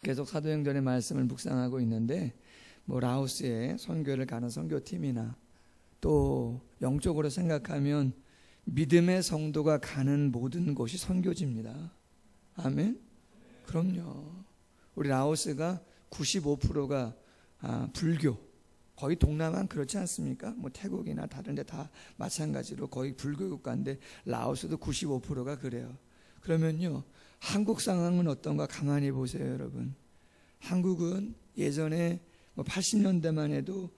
계속 사도행전의 말씀을 묵상하고 있는데 라오스에 선교를 가는 선교팀이나 또 영적으로 생각하면 믿음의 성도가 가는 모든 곳이 선교지입니다. 아멘? 그럼요. 우리 라오스가 95%가 불교, 거의 동남아는 그렇지 않습니까? 태국이나 다른 데 다 마찬가지로 거의 불교 국가인데 라오스도 95%가 그래요. 그러면요, 한국 상황은 어떤가 가만히 보세요, 여러분. 한국은 예전에 80년대만 해도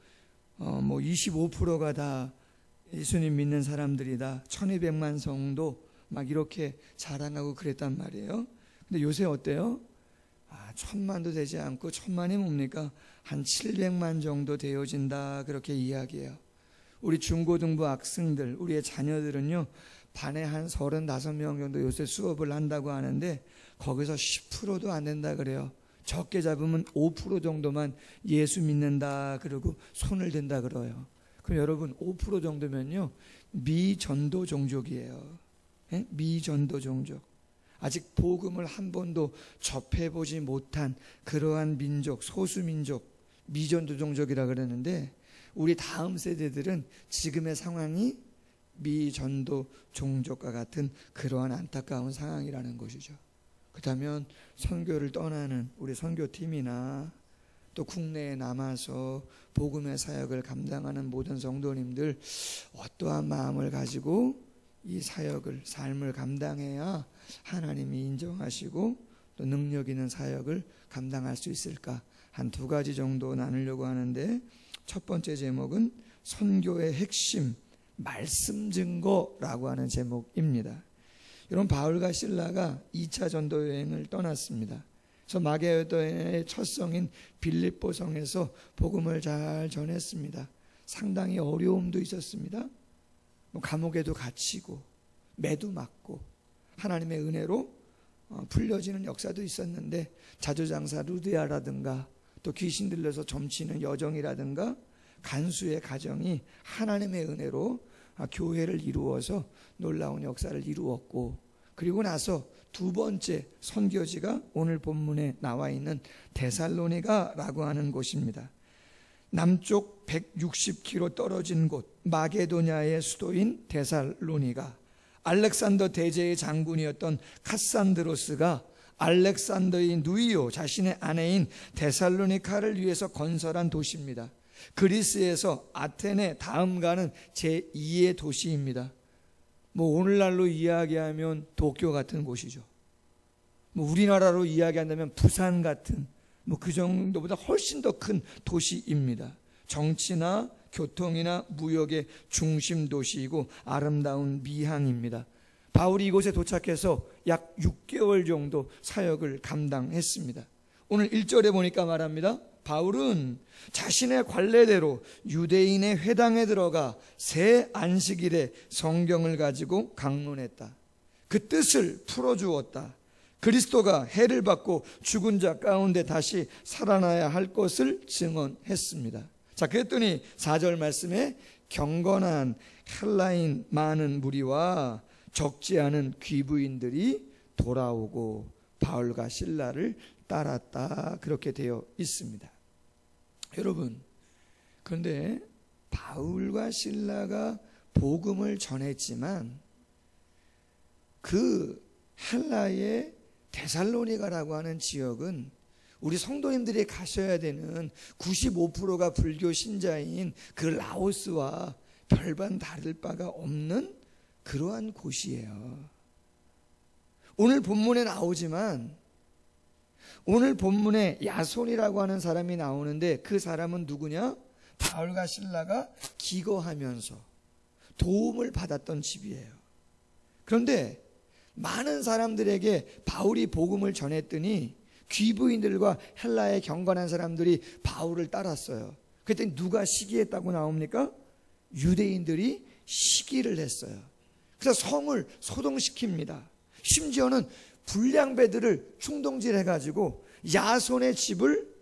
25%가 다 예수님 믿는 사람들이다. 1200만 성도 막 이렇게 자랑하고 그랬단 말이에요. 근데 요새 어때요? 1000만도 되지 않고 1000만이 뭡니까? 한 700만 정도 되어진다, 그렇게 이야기해요. 우리 중고등부 학생들, 우리의 자녀들은요, 반에 한 35명 정도 요새 수업을 한다고 하는데 거기서 10%도 안 된다 그래요. 적게 잡으면 5% 정도만 예수 믿는다 그러고 손을 든다 그래요. 그럼 여러분, 5% 정도면요, 미전도 종족이에요. 미전도 종족. 아직 복음을 한 번도 접해보지 못한 그러한 민족, 소수민족, 미전도 종족이라 그러는데, 우리 다음 세대들은 지금의 상황이 미전도 종족과 같은 그러한 안타까운 상황이라는 것이죠. 그렇다면 선교를 떠나는 우리 선교팀이나 또 국내에 남아서 복음의 사역을 감당하는 모든 성도님들, 어떠한 마음을 가지고 이 사역을, 삶을 감당해야 하나님이 인정하시고 또 능력 있는 사역을 감당할 수 있을까? 한 2가지 정도 나누려고 하는데, 첫 번째 제목은 선교의 핵심, 말씀 증거라고 하는 제목입니다. 여러분, 바울과 실라가 2차 전도 여행을 떠났습니다. 그래서 마게도냐의 첫 성인 빌립보 성에서 복음을 잘 전했습니다. 상당히 어려움도 있었습니다. 감옥에도 갇히고 매도 맞고 하나님의 은혜로 풀려지는 역사도 있었는데, 자조장사 루디아라든가 또 귀신 들려서 점치는 여정이라든가 간수의 가정이 하나님의 은혜로 교회를 이루어서 놀라운 역사를 이루었고, 그리고 나서 2번째 선교지가 오늘 본문에 나와 있는 데살로니가라고 하는 곳입니다. 남쪽 160km 떨어진 곳, 마게도냐의 수도인 데살로니가, 알렉산더 대제의 장군이었던 카산드로스가 알렉산더의 누이요, 자신의 아내인 데살로니카를 위해서 건설한 도시입니다. 그리스에서 아테네 다음 가는 제2의 도시입니다. 오늘날로 이야기하면 도쿄 같은 곳이죠. 우리나라로 이야기한다면 부산 같은 그 정도보다 훨씬 더 큰 도시입니다. 정치나 교통이나 무역의 중심 도시이고 아름다운 미항입니다. 바울이 이곳에 도착해서 약 6개월 정도 사역을 감당했습니다. 오늘 1절에 보니까 말합니다. 바울은 자신의 관례대로 유대인의 회당에 들어가 새 안식일에 성경을 가지고 강론했다. 그 뜻을 풀어주었다. 그리스도가 해를 받고 죽은 자 가운데 다시 살아나야 할 것을 증언했습니다. 자, 그랬더니 4절 말씀에 경건한 헬라인 많은 무리와 적지 않은 귀부인들이 돌아오고 바울과 실라를 따랐다, 그렇게 되어 있습니다. 여러분, 그런데 바울과 실라가 복음을 전했지만 그 헬라의 데살로니가라고 하는 지역은 우리 성도님들이 가셔야 되는 95%가 불교 신자인 그 라오스와 별반 다를 바가 없는 그러한 곳이에요. 오늘 본문에 나오지만, 오늘 본문에 야손이라고 하는 사람이 나오는데, 그 사람은 누구냐? 바울과 실라가 기거하면서 도움을 받았던 집이에요. 그런데 많은 사람들에게 바울이 복음을 전했더니 귀부인들과 헬라의 경건한 사람들이 바울을 따랐어요. 그랬더니 누가 시기했다고 나옵니까? 유대인들이 시기를 했어요. 그래서 성을 소동시킵니다. 심지어는 불량배들을 충동질해가지고 야손의 집을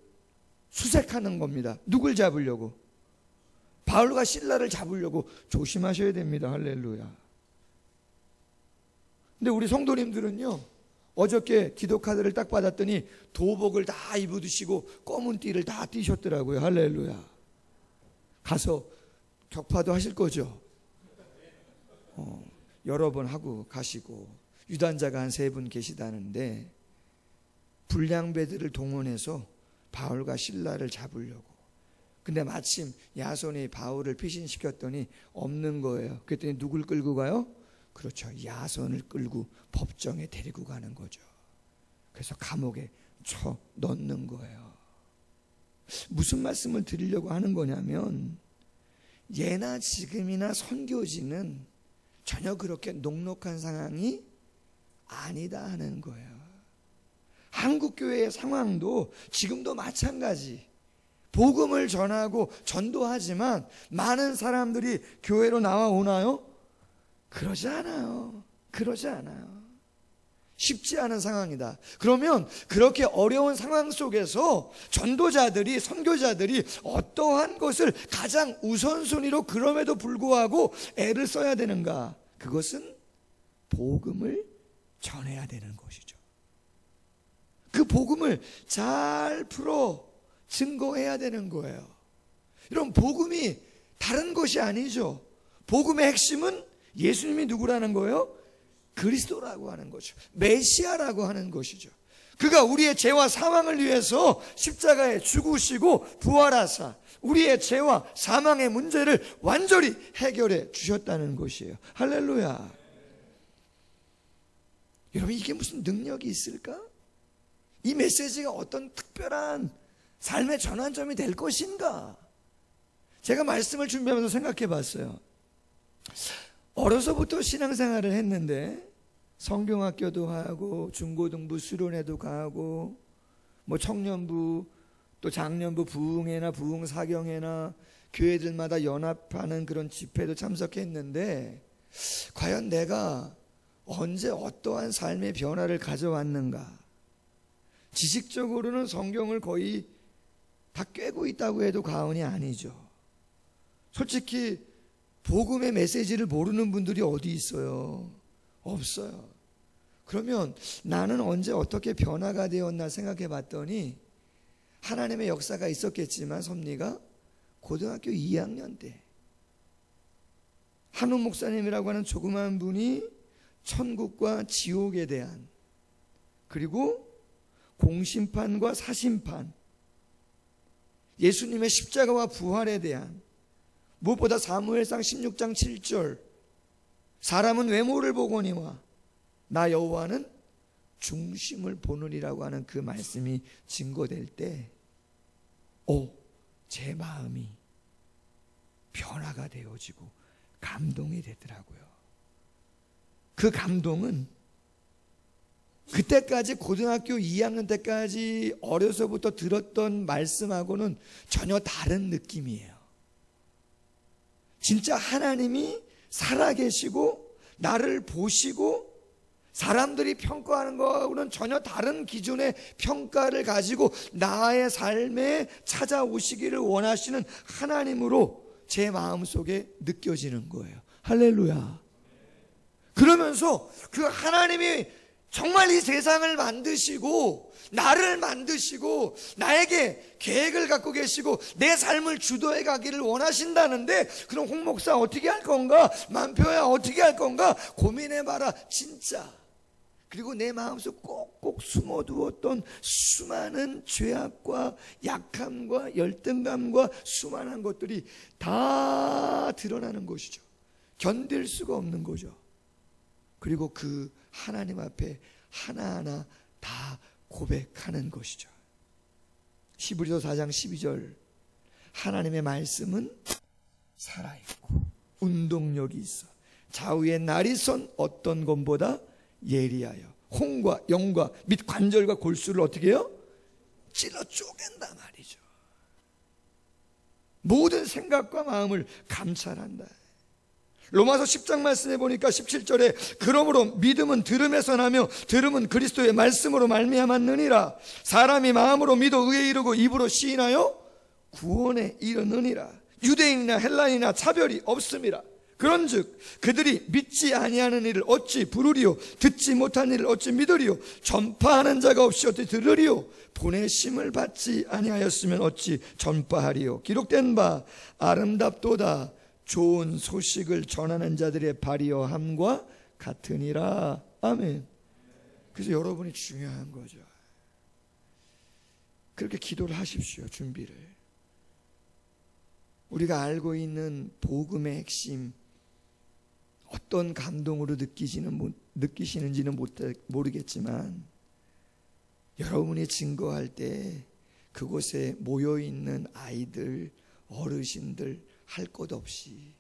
수색하는 겁니다. 누굴 잡으려고? 바울과 실라를 잡으려고. 조심하셔야 됩니다. 할렐루야. 근데 우리 성도님들은요, 어저께 기도 카드를 딱 받았더니 도복을 다 입으시고 검은 띠를 다 띠셨더라고요. 할렐루야. 가서 격파도 하실 거죠? 여러 번 하고 가시고, 유단자가 한 3분 계시다는데 불량배들을 동원해서 바울과 실라를 잡으려고. 근데 마침 야손이 바울을 피신시켰더니 없는 거예요. 그랬더니 누굴 끌고 가요? 그렇죠, 야손을 끌고 법정에 데리고 가는 거죠. 그래서 감옥에 쳐 넣는 거예요. 무슨 말씀을 드리려고 하는 거냐면, 예나 지금이나 선교지는 전혀 그렇게 녹록한 상황이 아니다 하는 거예요. 한국교회의 상황도 지금도 마찬가지. 복음을 전하고 전도하지만 많은 사람들이 교회로 나와오나요? 그러지 않아요. 그러지 않아요. 쉽지 않은 상황이다. 그러면 그렇게 어려운 상황 속에서 전도자들이, 선교자들이 어떠한 것을 가장 우선순위로 그럼에도 불구하고 애를 써야 되는가? 그것은 복음을 전해야 되는 것이죠. 그 복음을 잘 풀어 증거해야 되는 거예요. 이런 복음이 다른 것이 아니죠. 복음의 핵심은 예수님이 누구라는 거예요? 그리스도라고 하는 거죠. 메시아라고 하는 것이죠. 그가 우리의 죄와 사망을 위해서 십자가에 죽으시고 부활하사 우리의 죄와 사망의 문제를 완전히 해결해 주셨다는 것이에요. 할렐루야. 여러분, 이게 무슨 능력이 있을까? 이 메시지가 어떤 특별한 삶의 전환점이 될 것인가? 제가 말씀을 준비하면서 생각해 봤어요. 어려서부터 신앙생활을 했는데 성경학교도 하고 중고등부 수련회도 가고 뭐 청년부 또 장년부 부흥회나 부흥사경회나 교회들마다 연합하는 그런 집회도 참석했는데, 과연 내가 언제 어떠한 삶의 변화를 가져왔는가? 지식적으로는 성경을 거의 다 꿰고 있다고 해도 과언이 아니죠. 솔직히 복음의 메시지를 모르는 분들이 어디 있어요? 없어요. 그러면 나는 언제 어떻게 변화가 되었나 생각해 봤더니, 하나님의 역사가 있었겠지만 섭리가 고등학교 2학년 때 한우 목사님이라고 하는 조그만 분이 천국과 지옥에 대한, 그리고 공심판과 사심판, 예수님의 십자가와 부활에 대한, 무엇보다 사무엘상 16장 7절 사람은 외모를 보거니와 나 여호와는 중심을 보느니라고 하는 그 말씀이 증거될 때, 제 마음이 변화가 되어지고 감동이 되더라고요. 그 감동은 그때까지 고등학교 2학년 때까지 어려서부터 들었던 말씀하고는 전혀 다른 느낌이에요. 진짜 하나님이 살아계시고 나를 보시고 사람들이 평가하는 것하고는 전혀 다른 기준의 평가를 가지고 나의 삶에 찾아오시기를 원하시는 하나님으로 제 마음속에 느껴지는 거예요. 할렐루야. 그러면서 그 하나님이 정말 이 세상을 만드시고 나를 만드시고 나에게 계획을 갖고 계시고 내 삶을 주도해 가기를 원하신다는데, 그럼 홍 목사 어떻게 할 건가? 만표야 어떻게 할 건가? 고민해봐라 진짜. 그리고 내 마음속 꼭꼭 숨어두었던 수많은 죄악과 약함과 열등감과 수많은 것들이 다 드러나는 것이죠. 견딜 수가 없는 거죠. 그리고 그 하나님 앞에 하나하나 다 고백하는 것이죠. 히브리서 4장 12절, 하나님의 말씀은 살아있고 운동력이 있어 좌우의 날이선 어떤 것보다 예리하여 홍과 영과 및 관절과 골수를 어떻게 해요? 찔러 쪼갠다 말이죠. 모든 생각과 마음을 감찰한다. 로마서 10장 말씀해 보니까 17절에 그러므로 믿음은 들음에서 나며 들음은 그리스도의 말씀으로 말미암았느니라. 사람이 마음으로 믿어 의에 이르고 입으로 시인하여 구원에 이르느니라. 유대인이나 헬라인이나 차별이 없음이라. 그런즉 그들이 믿지 아니하는 일을 어찌 부르리요? 듣지 못한 일을 어찌 믿으리요? 전파하는 자가 없이 어찌 들으리요? 보내심을 받지 아니하였으면 어찌 전파하리요? 기록된 바 아름답도다 좋은 소식을 전하는 자들의 발이여 함과 같으니라. 아멘. 그래서 여러분이 중요한 거죠. 그렇게 기도를 하십시오. 준비를. 우리가 알고 있는 복음의 핵심, 어떤 감동으로 느끼시는지는 모르겠지만 여러분이 증거할 때 그곳에 모여있는 아이들, 어르신들 할 것 없이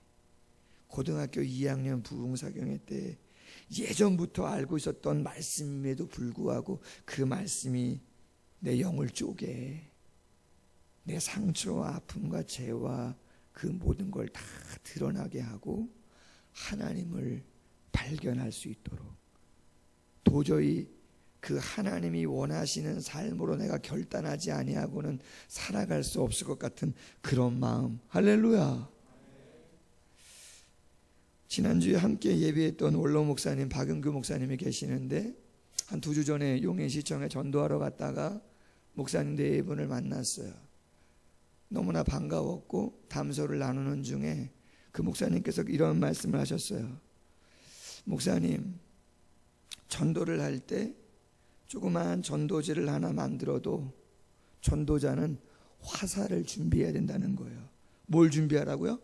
고등학교 2학년 부흥사경회 때 예전부터 알고 있었던 말씀임에도 불구하고 그 말씀이 내 영을 쪼개 내 상처와 아픔과 죄와 그 모든 걸 다 드러나게 하고 하나님을 발견할 수 있도록, 도저히 그 하나님이 원하시는 삶으로 내가 결단하지 아니하고는 살아갈 수 없을 것 같은 그런 마음. 할렐루야. 지난주에 함께 예배했던 원로 목사님 박은규 목사님이 계시는데 한 2주 전에 용인시청에 전도하러 갔다가 목사님 4분을 만났어요. 너무나 반가웠고 담소를 나누는 중에 그 목사님께서 이런 말씀을 하셨어요. 목사님, 전도를 할 때 조그마한 전도지를 하나 만들어도 전도자는 화살을 준비해야 된다는 거예요. 뭘 준비하라고요?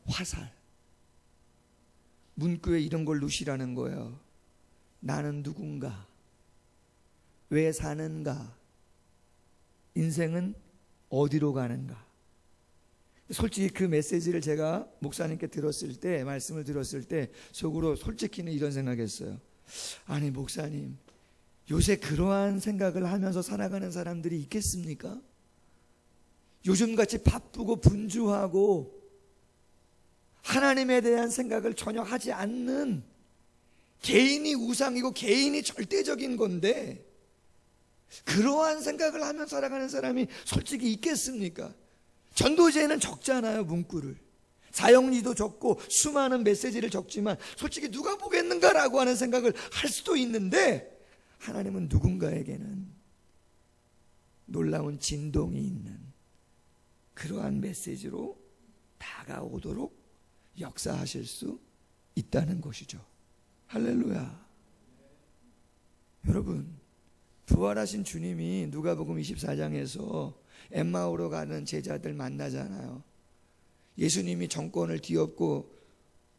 화살. 문구에 이런 걸 넣으시라는 거예요. 나는 누군가? 왜 사는가? 인생은 어디로 가는가? 솔직히 그 메시지를 제가 목사님께 들었을 때, 말씀을 들었을 때 속으로 솔직히는 이런 생각했어요. 아니 목사님, 요새 그러한 생각을 하면서 살아가는 사람들이 있겠습니까? 요즘같이 바쁘고 분주하고 하나님에 대한 생각을 전혀 하지 않는, 개인이 우상이고 개인이 절대적인 건데 그러한 생각을 하며 살아가는 사람이 솔직히 있겠습니까? 전도제에는 적잖아요. 문구를 사형리도 적고 수많은 메시지를 적지만 솔직히 누가 보겠는가라고 하는 생각을 할 수도 있는데, 하나님은 누군가에게는 놀라운 진동이 있는 그러한 메시지로 다가오도록 역사하실 수 있다는 것이죠. 할렐루야. 여러분, 부활하신 주님이 누가복음 24장에서 엠마오로 가는 제자들 만나잖아요. 예수님이 정권을 뒤엎고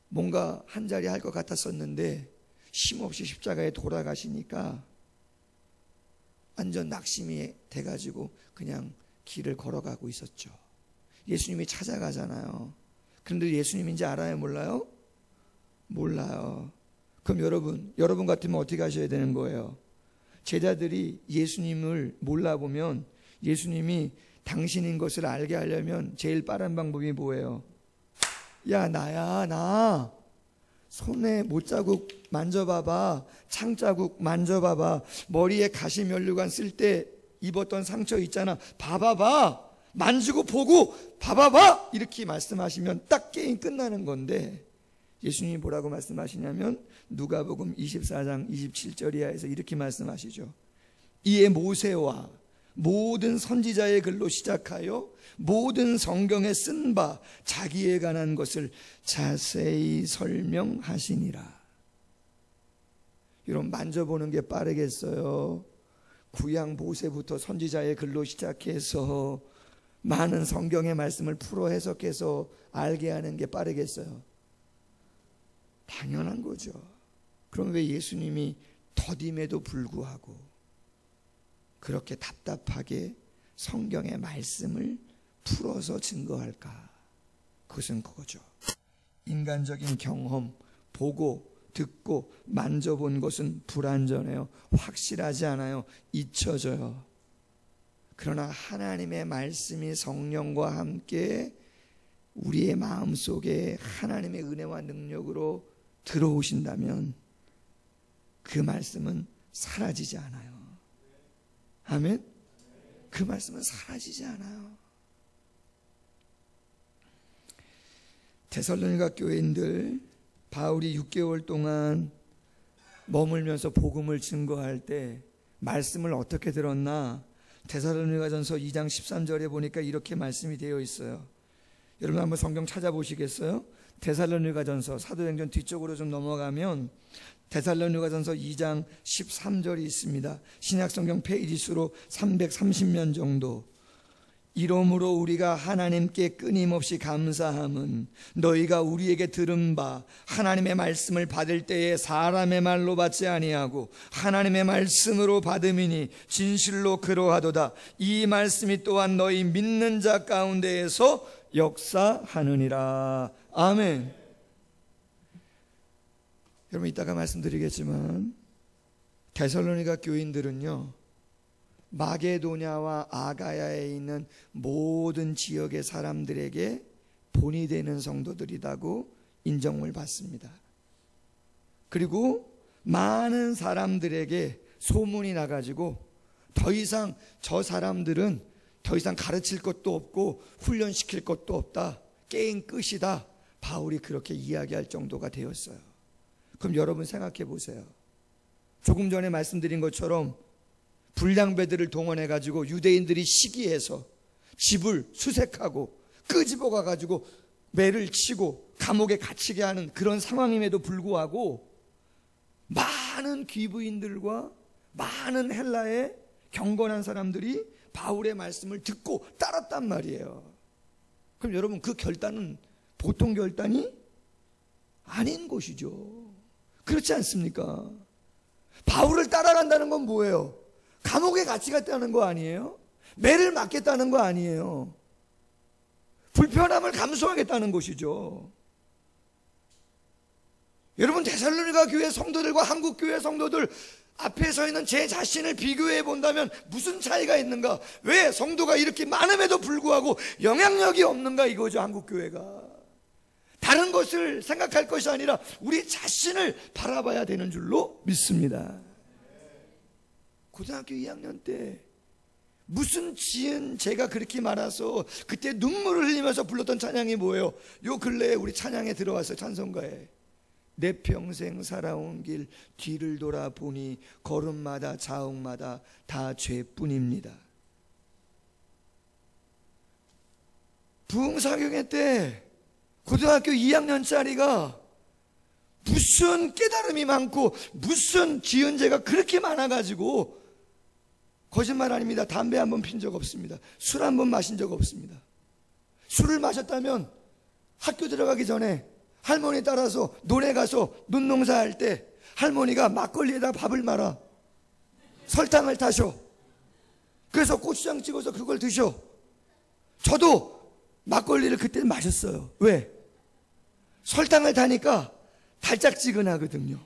뭔가 한자리 할 것 같았었는데 힘없이 십자가에 돌아가시니까 완전 낙심이 돼가지고 그냥 길을 걸어가고 있었죠. 예수님이 찾아가잖아요. 그런데 예수님인지 알아요? 몰라요? 몰라요. 그럼 여러분 같으면 어떻게 하셔야 되는 거예요? 제자들이 예수님을 몰라보면, 예수님이 당신인 것을 알게 하려면 제일 빠른 방법이 뭐예요? 야, 나야, 나. 손에 못자국 만져봐봐. 창자국 만져봐봐. 머리에 가시면류관 쓸 때 입었던 상처 있잖아. 봐봐봐. 만지고 보고 봐봐봐. 이렇게 말씀하시면 딱 게임 끝나는 건데, 예수님이 뭐라고 말씀하시냐면 누가복음 24장 27절 이하에서 이렇게 말씀하시죠. 이에 모세와 모든 선지자의 글로 시작하여 모든 성경에 쓴 바 자기에 관한 것을 자세히 설명하시니라. 여러분, 만져보는 게 빠르겠어요? 구약 모세부터 선지자의 글로 시작해서 많은 성경의 말씀을 풀어 해석해서 알게 하는 게 빠르겠어요? 당연한 거죠. 그럼 왜 예수님이 더딤에도 불구하고 그렇게 답답하게 성경의 말씀을 풀어서 증거할까? 그것은 그거죠. 인간적인 경험, 보고 듣고 만져본 것은 불완전해요. 확실하지 않아요. 잊혀져요. 그러나 하나님의 말씀이 성령과 함께 우리의 마음속에 하나님의 은혜와 능력으로 들어오신다면 그 말씀은 사라지지 않아요. 아멘? 그 말씀은 사라지지 않아요. 데살로니가 교인들, 바울이 6개월 동안 머물면서 복음을 증거할 때 말씀을 어떻게 들었나? 데살로니가전서 2장 13절에 보니까 이렇게 말씀이 되어 있어요. 여러분 한번 성경 찾아보시겠어요? 데살로니가전서, 사도행전 뒤쪽으로 좀 넘어가면 데살로니가전서 2장 13절이 있습니다. 신약성경 페이지 수로 330면 정도. 이러므로 우리가 하나님께 끊임없이 감사함은 너희가 우리에게 들은 바 하나님의 말씀을 받을 때에 사람의 말로 받지 아니하고 하나님의 말씀으로 받음이니 진실로 그러하도다. 이 말씀이 또한 너희 믿는 자 가운데에서 역사하느니라. 아멘. 여러분 이따가 말씀드리겠지만 데살로니가 교인들은요, 마게도냐와 아가야에 있는 모든 지역의 사람들에게 본이 되는 성도들이라고 인정을 받습니다. 그리고 많은 사람들에게 소문이 나가지고 더 이상 저 사람들은 더 이상 가르칠 것도 없고 훈련시킬 것도 없다, 게임 끝이다, 바울이 그렇게 이야기할 정도가 되었어요. 그럼 여러분 생각해 보세요. 조금 전에 말씀드린 것처럼 불량배들을 동원해가지고 유대인들이 시기해서 집을 수색하고 끄집어 가가지고 매를 치고 감옥에 갇히게 하는 그런 상황임에도 불구하고 많은 귀부인들과 많은 헬라의 경건한 사람들이 바울의 말씀을 듣고 따랐단 말이에요. 그럼 여러분 그 결단은 보통 결단이 아닌 것이죠. 그렇지 않습니까? 바울을 따라간다는 건 뭐예요? 감옥에 같이 갔다는 거 아니에요? 매를 맞겠다는 거 아니에요? 불편함을 감수하겠다는 것이죠. 여러분 데살로니가 교회 성도들과 한국 교회 성도들 앞에 서 있는 제 자신을 비교해 본다면 무슨 차이가 있는가? 왜 성도가 이렇게 많음에도 불구하고 영향력이 없는가 이거죠. 한국 교회가 다른 것을 생각할 것이 아니라 우리 자신을 바라봐야 되는 줄로 믿습니다. 고등학교 2학년 때 무슨 지은 제가 그렇게 많아서 그때 눈물을 흘리면서 불렀던 찬양이 뭐예요? 요 근래에 우리 찬양에 들어왔어요. 찬송가에 내 평생 살아온 길 뒤를 돌아보니 걸음마다 자옥마다 다 죄뿐입니다. 부흥사경회 때 고등학교 2학년짜리가 무슨 깨달음이 많고 무슨 지은 죄가 그렇게 많아가지고, 거짓말 아닙니다. 담배 한 번 핀 적 없습니다. 술 한 번 마신 적 없습니다. 술을 마셨다면 학교 들어가기 전에 할머니 따라서 논에 가서 논농사 할 때 할머니가 막걸리에다 밥을 말아 설탕을 타셔. 그래서 고추장 찍어서 그걸 드셔. 저도 막걸리를 그때 마셨어요. 왜? 설탕을 타니까 달짝지근하거든요.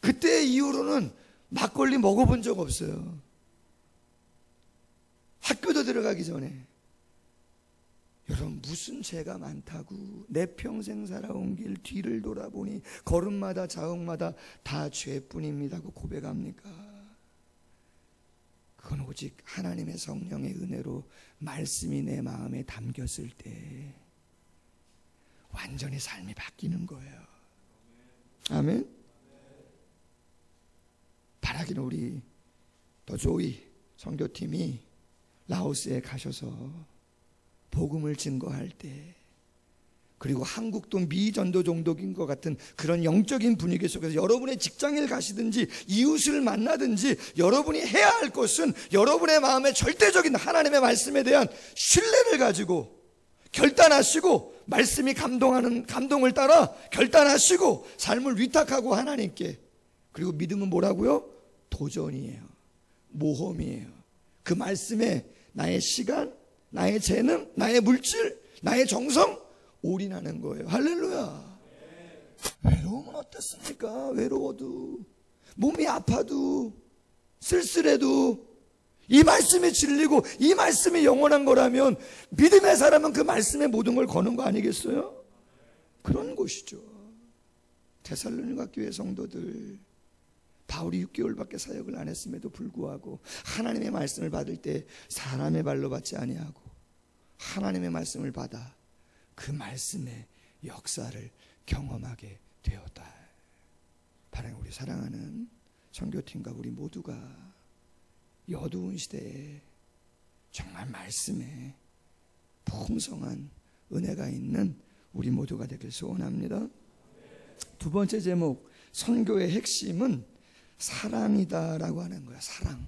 그때 이후로는 막걸리 먹어본 적 없어요. 학교도 들어가기 전에. 여러분 무슨 죄가 많다고 내 평생 살아온 길 뒤를 돌아보니 걸음마다 자옥마다 다 죄뿐입니다고 고백합니까? 그건 오직 하나님의 성령의 은혜로 말씀이 내 마음에 담겼을 때 완전히 삶이 바뀌는 거예요. 아멘. 바라기는 우리 더조이 선교팀이 라오스에 가셔서 복음을 증거할 때, 그리고 한국도 미전도 종독인 것 같은 그런 영적인 분위기 속에서 여러분의 직장을 가시든지 이웃을 만나든지 여러분이 해야 할 것은 여러분의 마음에 절대적인 하나님의 말씀에 대한 신뢰를 가지고 결단하시고, 말씀이 감동을 따라 결단하시고 삶을 위탁하고 하나님께. 그리고 믿음은 뭐라고요? 도전이에요. 모험이에요. 그 말씀에 나의 시간, 나의 재능, 나의 물질, 나의 정성 올인하는 거예요. 할렐루야. 외로움은 어떻습니까? 외로워도, 몸이 아파도, 쓸쓸해도 이 말씀이 진리고 이 말씀이 영원한 거라면 믿음의 사람은 그 말씀에 모든 걸 거는 거 아니겠어요? 그런 것이죠. 데살로니가 교회 성도들, 바울이 6개월밖에 사역을 안 했음에도 불구하고 하나님의 말씀을 받을 때 사람의 발로 받지 아니하고 하나님의 말씀을 받아 그 말씀의 역사를 경험하게 되었다. 바로 우리 사랑하는 선교팀과 우리 모두가 이 어두운 시대에 정말 말씀에 풍성한 은혜가 있는 우리 모두가 되길 소원합니다. 두 번째 제목, 선교의 핵심은 사랑이다라고 하는 거야. 사랑.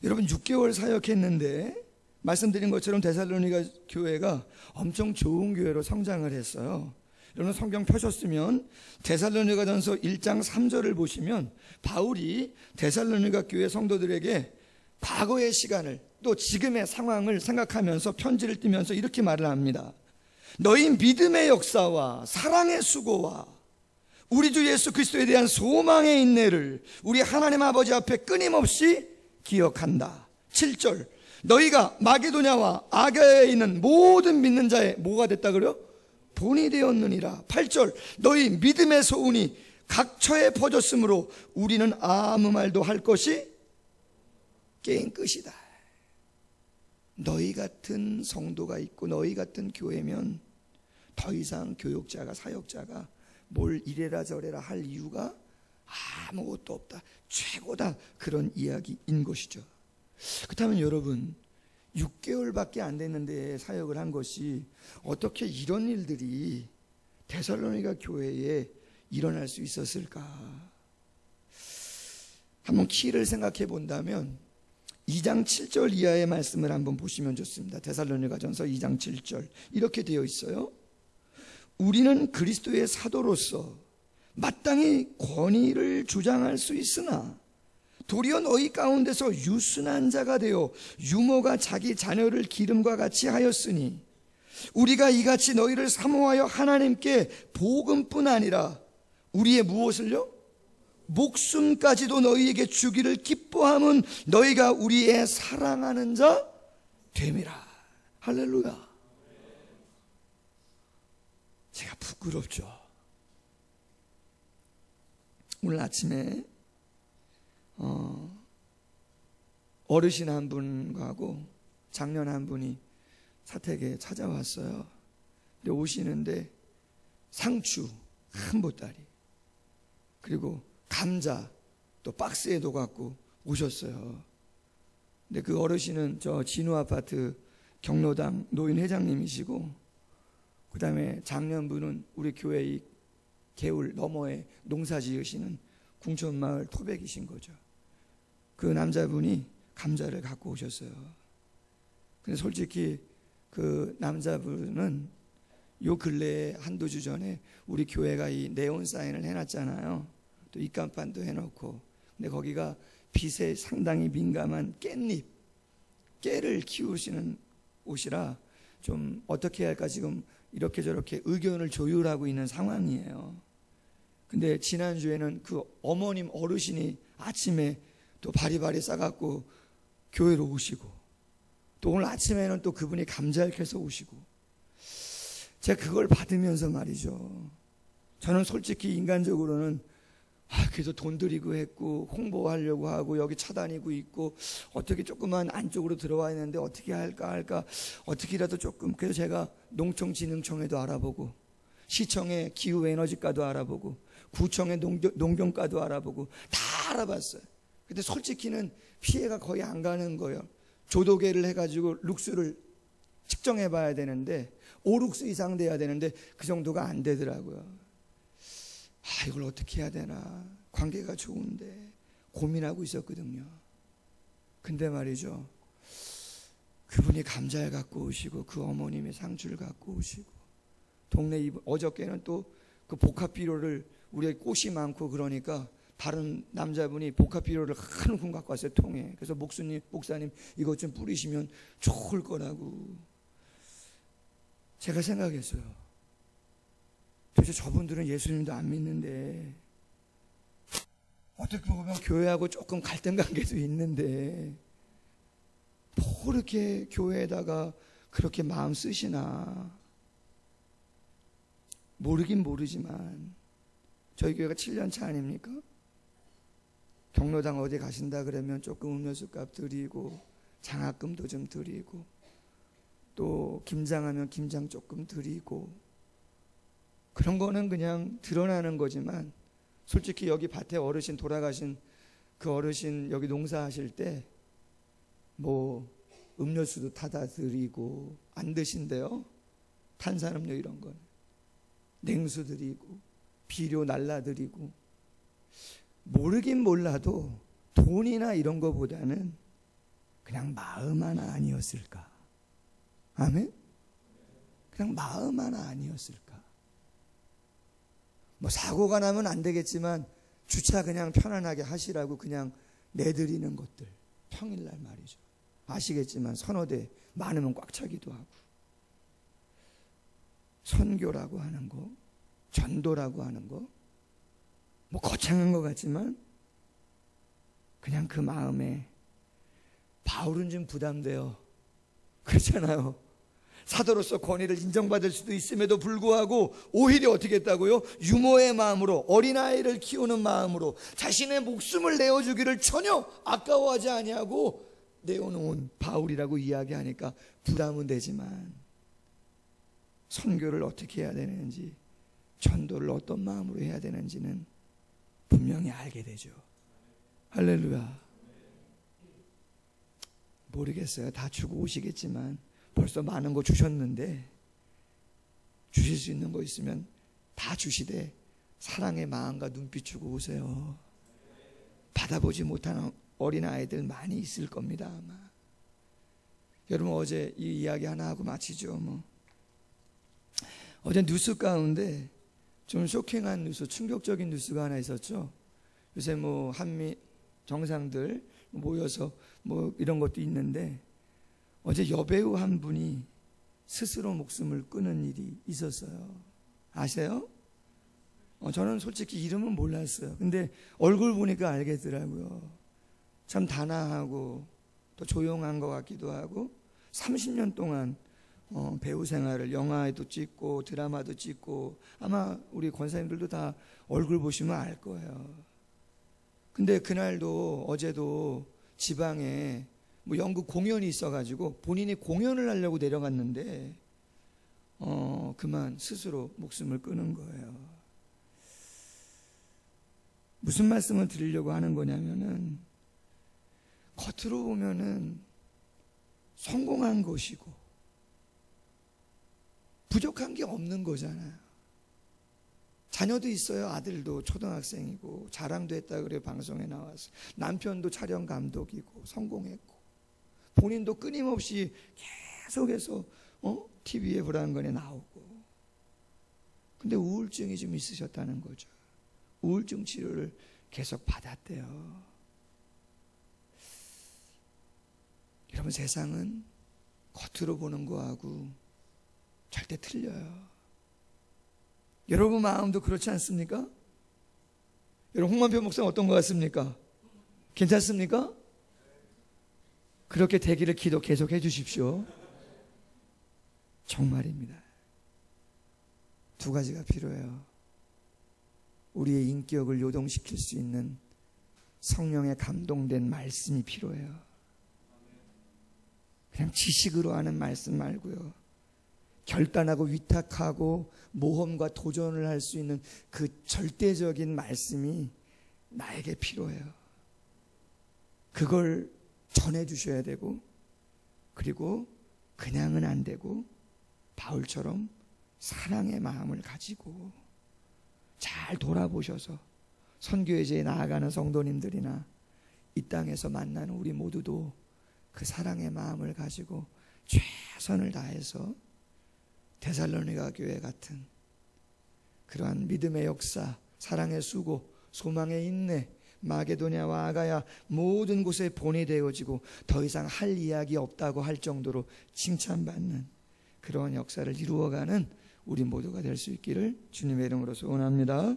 여러분 6개월 사역했는데 말씀드린 것처럼 데살로니가 교회가 엄청 좋은 교회로 성장을 했어요. 여러분 성경 펴셨으면 데살로니가전서 1장 3절을 보시면 바울이 데살로니가 교회 성도들에게 과거의 시간을 또 지금의 상황을 생각하면서 편지를 띄면서 이렇게 말을 합니다. 너희 믿음의 역사와 사랑의 수고와 우리 주 예수 그리스도에 대한 소망의 인내를 우리 하나님 아버지 앞에 끊임없이 기억한다. 7절, 너희가 마게도냐와 아가야에 있는 모든 믿는 자의 뭐가 됐다 그래요? 본이 되었느니라. 8절, 너희 믿음의 소운이 각처에 퍼졌으므로 우리는 아무 말도 할 것이 게임 끝이다. 너희 같은 성도가 있고 너희 같은 교회면 더 이상 교육자가 사역자가 뭘 이래라 저래라 할 이유가 아무것도 없다. 최고다. 그런 이야기인 것이죠. 그렇다면 여러분 6개월밖에 안 됐는데 사역을 한 것이 어떻게 이런 일들이 데살로니가 교회에 일어날 수 있었을까? 한번 키를 생각해 본다면 2장 7절 이하의 말씀을 한번 보시면 좋습니다. 데살로니가전서 2장 7절 이렇게 되어 있어요. 우리는 그리스도의 사도로서 마땅히 권위를 주장할 수 있으나 도리어 너희 가운데서 유순한 자가 되어 유모가 자기 자녀를 기름과 같이 하였으니 우리가 이같이 너희를 사모하여 하나님께 복음뿐 아니라 우리의 무엇을요? 목숨까지도 너희에게 주기를 기뻐함은 너희가 우리의 사랑하는 자 됨이라. 할렐루야. 제가 부끄럽죠. 오늘 아침에 어르신 한 분하고 장년 한 분이 사택에 찾아왔어요. 근데 오시는데 상추 한 보따리 그리고 감자 또 박스에도 갖고 오셨어요. 근데 그 어르신은 저 진우 아파트 경로당 노인 회장님이시고 그 다음에 장년분은 우리 교회 이 개울 너머에 농사 지으시는 궁천마을 토백이신 거죠. 그 남자분이 감자를 갖고 오셨어요. 근데 솔직히 그 남자분은 요 근래에 한두 주 전에 우리 교회가 이 네온 사인을 해놨잖아요. 또 입간판도 해놓고. 근데 거기가 빛에 상당히 민감한 깨를 키우시는 옷이라 좀 어떻게 할까 지금 이렇게 저렇게 의견을 조율하고 있는 상황이에요. 근데 지난주에는 그 어머님 어르신이 아침에 또 바리바리 싸갖고 교회로 오시고 또 오늘 아침에는 또 그분이 감자를 캐서 오시고 제가 그걸 받으면서 말이죠. 저는 솔직히 인간적으로는 그래서 돈 들이고 했고 홍보하려고 하고 여기 차다니고 있고 어떻게 조금만 안쪽으로 들어와 있는데 어떻게 할까 어떻게라도 조금 그래서 제가 농촌진흥청에도 알아보고 시청의 기후에너지과도 알아보고 구청의 농경과도 알아보고 다 알아봤어요. 근데 솔직히는 피해가 거의 안 가는 거예요. 조도계를 해가지고 룩수를 측정해 봐야 되는데 5룩수 이상 돼야 되는데 그 정도가 안 되더라고요. 이걸 어떻게 해야 되나 관계가 좋은데 고민하고 있었거든요. 근데 말이죠, 그분이 감자를 갖고 오시고 그 어머님이 상추를 갖고 오시고 동네 어저께는 또 그 복합비료를 우리가 꽃이 많고 그러니까 다른 남자분이 복합비료를 한 움큼 갖고 왔어요. 통에. 그래서 목사님 이것 좀 뿌리시면 좋을 거라고. 제가 생각했어요. 도대체 저분들은 예수님도 안 믿는데 어떻게 보면 교회하고 조금 갈등 관계도 있는데 뭐 이렇게 교회에다가 그렇게 마음 쓰시나 모르긴 모르지만 저희 교회가 7년 차 아닙니까? 경로당 어디 가신다 그러면 조금 음료수 값 드리고 장학금도 좀 드리고 또 김장하면 김장 조금 드리고, 그런 거는 그냥 드러나는 거지만 솔직히 여기 밭에 어르신 돌아가신 그 어르신 여기 농사하실 때 뭐 음료수도 타다 드리고 안 드신대요. 탄산음료 이런 건 냉수 드리고 비료 날라드리고, 모르긴 몰라도 돈이나 이런 거보다는 그냥 마음 하나 아니었을까? 아멘? 그냥 마음 하나 아니었을까? 뭐 사고가 나면 안 되겠지만 주차 그냥 편안하게 하시라고 그냥 내드리는 것들, 평일날 말이죠. 아시겠지만 선호대 많으면 꽉 차기도 하고, 선교라고 하는 거, 전도라고 하는 거, 뭐 거창한 것 같지만 그냥 그 마음에, 바울은 좀 부담돼요. 그렇잖아요. 사도로서 권위를 인정받을 수도 있음에도 불구하고 오히려 어떻게 했다고요? 유모의 마음으로, 어린아이를 키우는 마음으로 자신의 목숨을 내어주기를 전혀 아까워하지 아니하고 내어놓은 바울이라고 이야기하니까 부담은 되지만, 선교를 어떻게 해야 되는지, 전도를 어떤 마음으로 해야 되는지는 분명히 알게 되죠. 할렐루야. 모르겠어요. 다 주고 오시겠지만 벌써 많은 거 주셨는데, 주실 수 있는 거 있으면 다 주시되 사랑의 마음과 눈빛 주고 오세요. 받아보지 못하는 어린아이들 많이 있을 겁니다. 아마 여러분, 어제 이 이야기 하나 하고 마치죠. 어제 뉴스 가운데 좀 쇼킹한 뉴스, 충격적인 뉴스가 하나 있었죠. 요새 뭐 한미 정상들 모여서 뭐 이런 것도 있는데, 어제 여배우 한 분이 스스로 목숨을 끊은 일이 있었어요. 아세요? 저는 솔직히 이름은 몰랐어요. 근데 얼굴 보니까 알겠더라고요. 참 단아하고 또 조용한 것 같기도 하고, 30년 동안 배우 생활을, 영화에도 찍고 드라마도 찍고, 아마 우리 권사님들도 다 얼굴 보시면 알 거예요. 근데 그날도, 어제도 지방에 뭐 연극 공연이 있어가지고 본인이 공연을 하려고 내려갔는데 그만 스스로 목숨을 끊은 거예요. 무슨 말씀을 드리려고 하는 거냐면은, 겉으로 보면은 성공한 것이고 부족한 게 없는 거잖아요. 자녀도 있어요. 아들도 초등학생이고 자랑도 했다 그래요. 방송에 나와서. 남편도 촬영 감독이고 성공했고, 본인도 끊임없이 계속해서 TV에 브라운관에 나오고. 근데 우울증이 좀 있으셨다는 거죠. 우울증 치료를 계속 받았대요. 여러분, 세상은 겉으로 보는 거하고 절대 틀려요. 여러분 마음도 그렇지 않습니까? 여러분, 홍만표 목사님 어떤 것 같습니까? 괜찮습니까? 그렇게 되기를 기도 계속 해주십시오. 정말입니다. 두 가지가 필요해요. 우리의 인격을 요동시킬 수 있는 성령의 감동된 말씀이 필요해요. 그냥 지식으로 하는 말씀 말고요. 결단하고 위탁하고 모험과 도전을 할 수 있는 그 절대적인 말씀이 나에게 필요해요. 그걸 전해주셔야 되고, 그리고 그냥은 안 되고 바울처럼 사랑의 마음을 가지고 잘 돌아보셔서 선교회제에 나아가는 성도님들이나 이 땅에서 만나는 우리 모두도 그 사랑의 마음을 가지고 최선을 다해서 데살로니가 교회 같은 그러한 믿음의 역사, 사랑의 수고, 소망의 인내, 마게도냐와 아가야 모든 곳에 본이 되어지고 더 이상 할 이야기 없다고 할 정도로 칭찬받는 그러한 역사를 이루어가는 우리 모두가 될 수 있기를 주님의 이름으로 소원합니다.